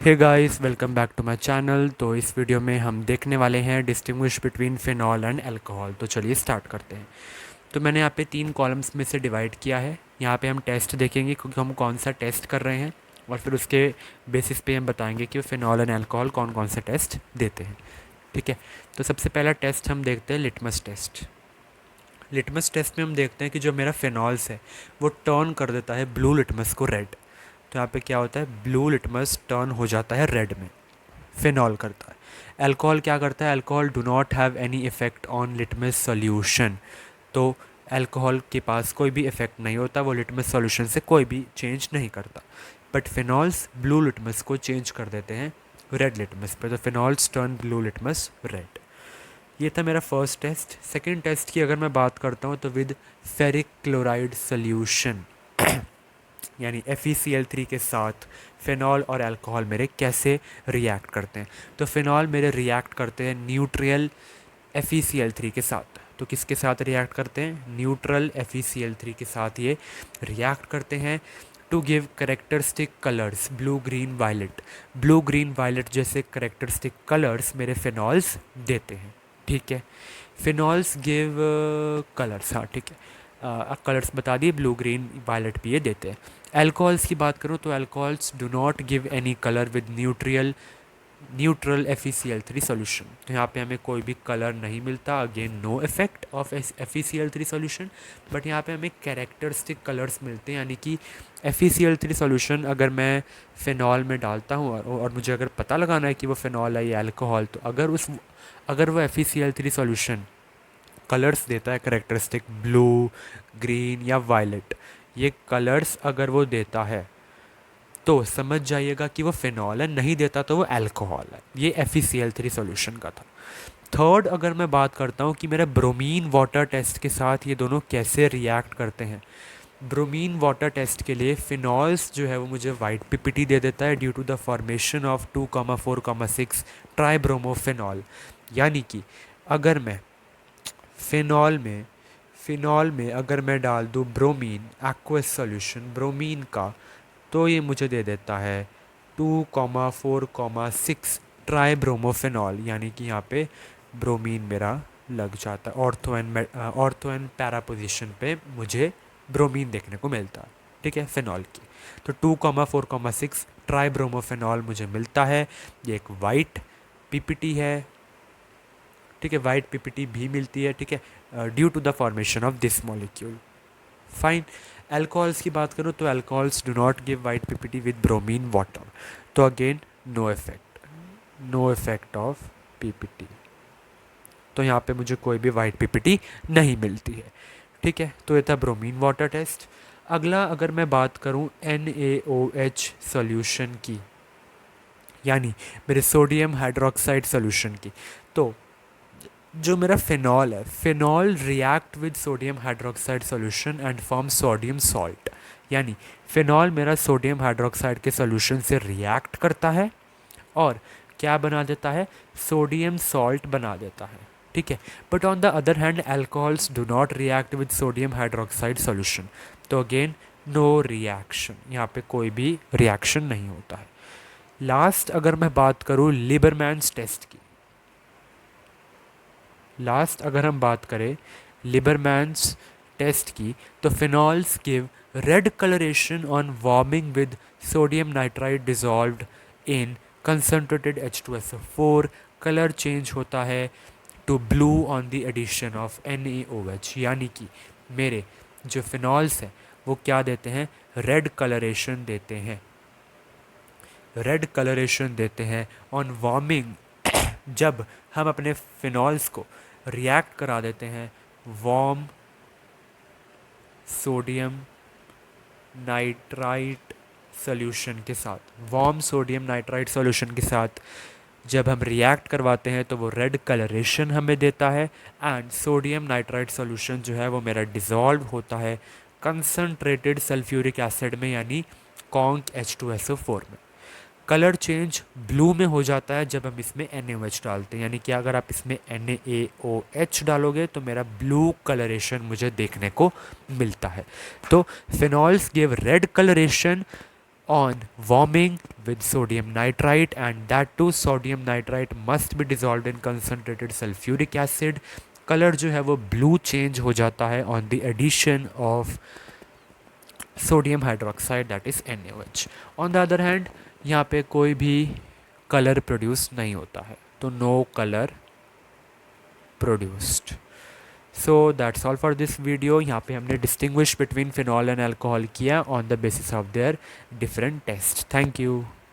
Hey guys, welcome back to my channel. तो इस video में हम देखने वाले हैं distinguish between phenol and alcohol. तो चलिए स्टार्ट करते हैं। तो मैंने यहाँ पे 3 कॉलम्स में से डिवाइड किया है। यहाँ पे हम टेस्ट देखेंगे क्योंकि हम कौन सा टेस्ट कर रहे हैं, और फिर उसके बेसिस पे हम बताएंगे कि फिनॉल एंड अल्कोहल कौन कौन से टेस्ट देते हैं। ठीक है। तो सबसे पहला टेस्ट हम देखते हैं लिटमस टेस्ट। लिटमस टेस्ट में हम देखते हैं कि जो मेरा फिनॉल्स है वो टर्न कर देता है ब्लू लिटमस को रेड। तो यहाँ पे क्या होता है, ब्लू लिटमस टर्न हो जाता है रेड में, फिनॉल करता है। अल्कोहल क्या करता है, alcohol do not have any effect on litmus solution. तो अल्कोहल के पास कोई भी इफेक्ट नहीं होता, वो लिटमस सॉल्यूशन से कोई भी चेंज नहीं करता। बट फिनॉल्स ब्लू लिटमस को चेंज कर देते हैं रेड लिटमस पे। तो phenols turn blue litmus red. ये था मेरा फर्स्ट टेस्ट। सेकेंड टेस्ट की अगर मैं बात करता हूँ तो विद फेरिक क्लोराइड सोल्यूशन यानी FeCl3 के साथ फिनॉल और अल्कोहल मेरे कैसे रिएक्ट करते हैं। तो फिनॉल मेरे रिएक्ट करते हैं न्यूट्रल FeCl3 के साथ। तो किसके साथ रिएक्ट करते हैं, न्यूट्रल FeCl3 के साथ ये रिएक्ट करते हैं to give characteristic colours blue green violet. Blue green violet जैसे करेक्टरिस्टिक कलर्स मेरे फिनॉल्स देते हैं। ठीक है। फिनॉल्स गिव कलर्स, हाँ ठीक है, कलर्स बता दिए, ब्लू ग्रीन वायलेट भी ये देते हैं। अल्कोहल्स की बात करूँ तो alcohols do not give any colour with neutral FeCl3 solution. तो यहाँ पे हमें कोई भी कलर नहीं मिलता, again no effect of FeCl3 solution. But यहाँ पे हमें कैरेक्टरिस्टिक कलर्स मिलते हैं, यानी कि FeCl3 सॉल्यूशन अगर मैं फिनॉल में डालता हूँ और मुझे अगर पता लगाना है कि वो फिनॉल है या अल्कोहल, तो अगर वो FeCl3 सॉल्यूशन कलर्स देता है करेक्टरिस्टिक ब्लू, ग्रीन या वायलेट, ये कलर्स अगर वो देता है तो समझ जाइएगा कि वो फिनॉल है, नहीं देता तो वो अल्कोहल है। ये FeCl3 सॉल्यूशन का था। थर्ड अगर मैं बात करता हूँ कि मेरा ब्रोमीन वाटर टेस्ट के साथ ये दोनों कैसे रिएक्ट करते हैं। ब्रोमीन वाटर टेस्ट के लिए फिनॉल्स जो है वो मुझे वाइट PPT दे देता है due to the formation of 2,4,6 tribromophenol. यानी कि अगर मैं फिनॉल में अगर मैं डाल दूँ ब्रोमीन एक्वस सॉल्यूशन ब्रोमीन का, तो ये मुझे दे देता है 2,4,6 ट्राइब्रोमोफिनॉल। यानी कि यहाँ पे ब्रोमीन मेरा लग जाता है, ऑर्थो एंड पैरा पोजिशन पे मुझे ब्रोमीन देखने को मिलता है। ठीक है, फिनॉल की। तो 2,4,6 ट्राइब्रोमोफिनॉल मुझे मिलता है। ये एक वाइट PPT है। ठीक है, वाइट PPT भी मिलती है। ठीक है, due to the formation of this molecule. Fine. Alcohols की बात करूँ तो alcohols do not give white PPT with bromine water. तो again no effect of PPT। तो यहाँ पे मुझे कोई भी वाइट PPT नहीं मिलती है। ठीक है, तो ये था ब्रोमीन वाटर टेस्ट। अगला अगर मैं बात करूँ NaOH सॉल्यूशन की, यानी मेरे सोडियम हाइड्रोक्साइड सॉल्यूशन की, तो जो मेरा फिनॉल है, phenol react with sodium hydroxide solution and form sodium salt. यानी फिनॉल मेरा सोडियम हाइड्रोक्साइड के सॉल्यूशन से रिएक्ट करता है और क्या बना देता है, सोडियम सॉल्ट बना देता है। ठीक है। But on the other hand alcohols do not react with sodium hydroxide solution. तो अगेन नो रिएक्शन, यहाँ पे कोई भी रिएक्शन नहीं होता है। लास्ट अगर मैं बात करूँ लिबरमैन्स टेस्ट की, अगर हम बात करें लिबरमैन्स टेस्ट की, तो phenols give red colouration on warming with sodium nitride dissolved in concentrated H2SO4। Colour change होता है to blue on the addition of NaOH। यानी कि मेरे जो फिनॉल्स हैं वो क्या देते हैं, रेड कलरेशन देते हैं ऑन वार्मिंग। जब हम अपने फिनॉल्स को रिएक्ट करा देते हैं वार्म सोडियम नाइट्राइट सॉल्यूशन के साथ जब हम रिएक्ट करवाते हैं तो वो रेड कलरेशन हमें देता है। एंड सोडियम नाइट्राइट सॉल्यूशन जो है वो मेरा डिज़ोल्व होता है कंसनट्रेटेड सल्फ्यूरिक एसिड में, यानी कॉन्क H2SO4 में। कलर चेंज ब्लू में हो जाता है जब हम इसमें NaOH डालते हैं। यानी कि अगर आप इसमें NaOH डालोगे तो मेरा ब्लू कलरेशन मुझे देखने को मिलता है। तो phenols give red colouration on warming with sodium nitrite, and that too sodium nitrite must be dissolved in concentrated sulfuric acid. Colour जो है वो ब्लू चेंज हो जाता है on the addition of sodium hydroxide that is NaOH. On the other hand यहाँ पे कोई भी कलर प्रोड्यूस नहीं होता है, तो no colour produced. So that's all for this video. यहाँ पे हमने distinguish between phenol and alcohol किया on the basis of their different test. Thank you.